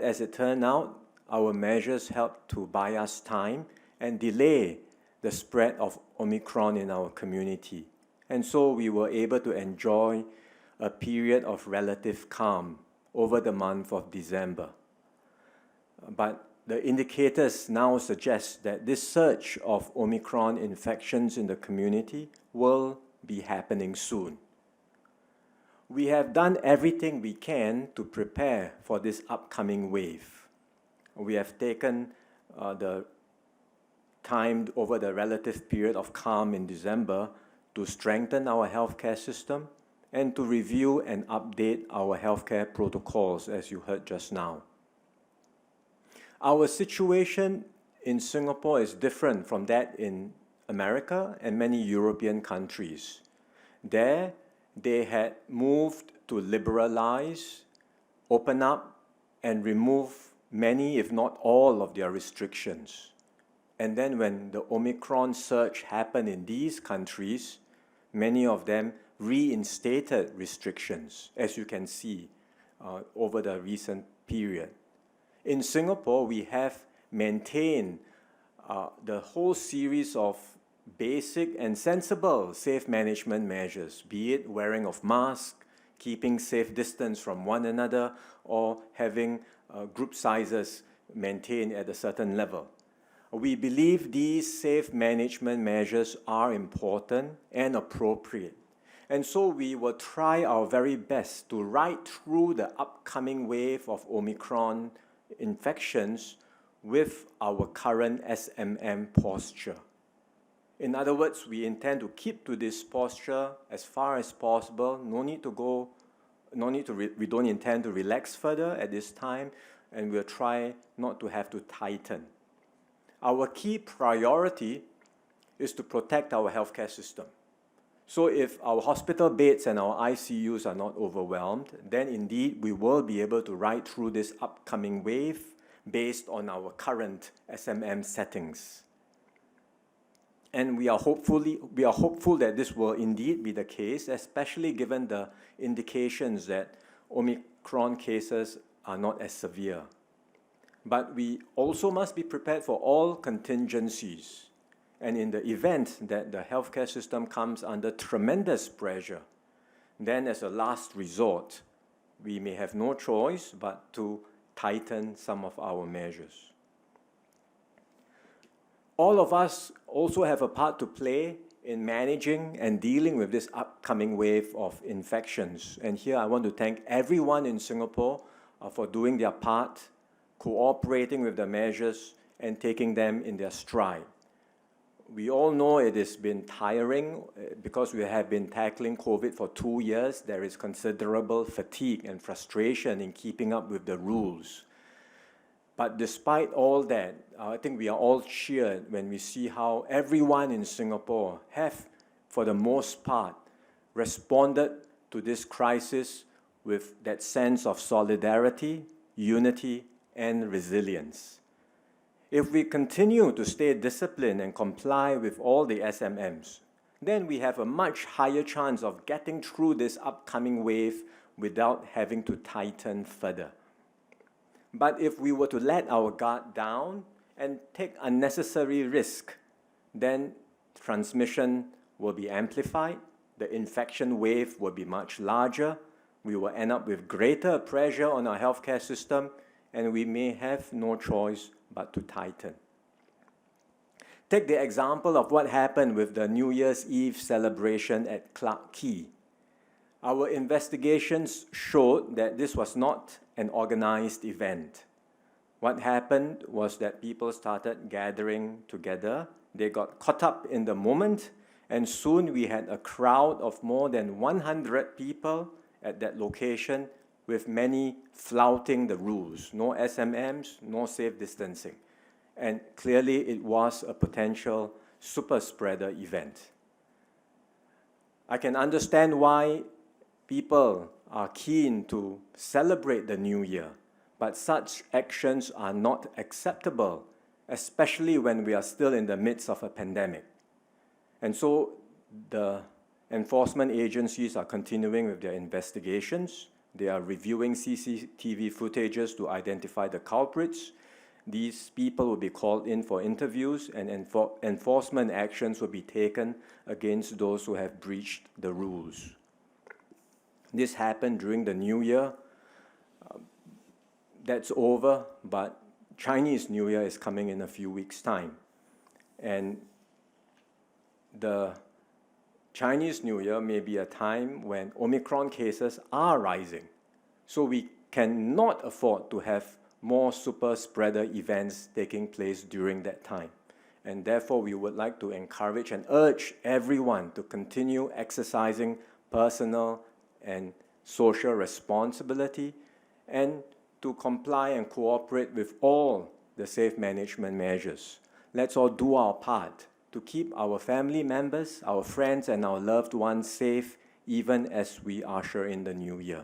as it turned out, our measures helped to buy us time and delay the spread of Omicron in our community. And so we were able to enjoy a period of relative calm over the month of December. But the indicators now suggest that this surge of Omicron infections in the community will be happening soon. We have done everything we can to prepare for this upcoming wave. We have taken the time over the relative period of calm in December to strengthen our healthcare system and to review and update our healthcare protocols, as you heard just now. Our situation in Singapore is different from that in America and many European countries. There, they had moved to liberalize, open up, and remove many, if not all, of their restrictions. And then when the Omicron surge happened in these countries, many of them reinstated restrictions, as you can see over the recent period. In Singapore, we have maintained the whole series of basic and sensible safe management measures, be it wearing of masks, keeping safe distance from one another, or having group sizes maintained at a certain level. We believe these safe management measures are important and appropriate. And so we will try our very best to ride through the upcoming wave of Omicron infections with our current SMM posture. In other words, we intend to keep to this posture as far as possible. We don't intend to relax further at this time, and we'll try not to have to tighten. Our key priority is to protect our healthcare system. So if our hospital beds and our ICUs are not overwhelmed, then indeed we will be able to ride through this upcoming wave based on our current SMM settings. And we are hopeful that this will indeed be the case, especially given the indications that Omicron cases are not as severe. But we also must be prepared for all contingencies. And in the event that the healthcare system comes under tremendous pressure, then as a last resort, we may have no choice but to tighten some of our measures. All of us also have a part to play in managing and dealing with this upcoming wave of infections. And here I want to thank everyone in Singapore for doing their part, cooperating with the measures and taking them in their stride. We all know it has been tiring because we have been tackling COVID for 2 years. There is considerable fatigue and frustration in keeping up with the rules. But despite all that, I think we are all cheered when we see how everyone in Singapore have, for the most part, responded to this crisis with that sense of solidarity, unity, and resilience. If we continue to stay disciplined and comply with all the SMMs, then we have a much higher chance of getting through this upcoming wave without having to tighten further. But if we were to let our guard down and take unnecessary risk, then transmission will be amplified, the infection wave will be much larger, we will end up with greater pressure on our healthcare system, and we may have no choice but to tighten. Take the example of what happened with the New Year's Eve celebration at Clarke Quay. Our investigations showed that this was not an organized event. What happened was that people started gathering together. They got caught up in the moment, and soon we had a crowd of more than 100 people at that location, with many flouting the rules. No SMMs, no safe distancing. And clearly it was a potential super spreader event. I can understand why people are keen to celebrate the new year, but such actions are not acceptable, especially when we are still in the midst of a pandemic. And so the enforcement agencies are continuing with their investigations. They are reviewing CCTV footages to identify the culprits. These people will be called in for interviews, and enforcement actions will be taken against those who have breached the rules. This happened during the New Year. That's over, but Chinese New Year is coming in a few weeks' time. And the Chinese New Year may be a time when Omicron cases are rising. So we cannot afford to have more super spreader events taking place during that time. And therefore, we would like to encourage and urge everyone to continue exercising personal and social responsibility and to comply and cooperate with all the safe management measures. Let's all do our part to keep our family members, our friends, and our loved ones safe even as we usher in the new year.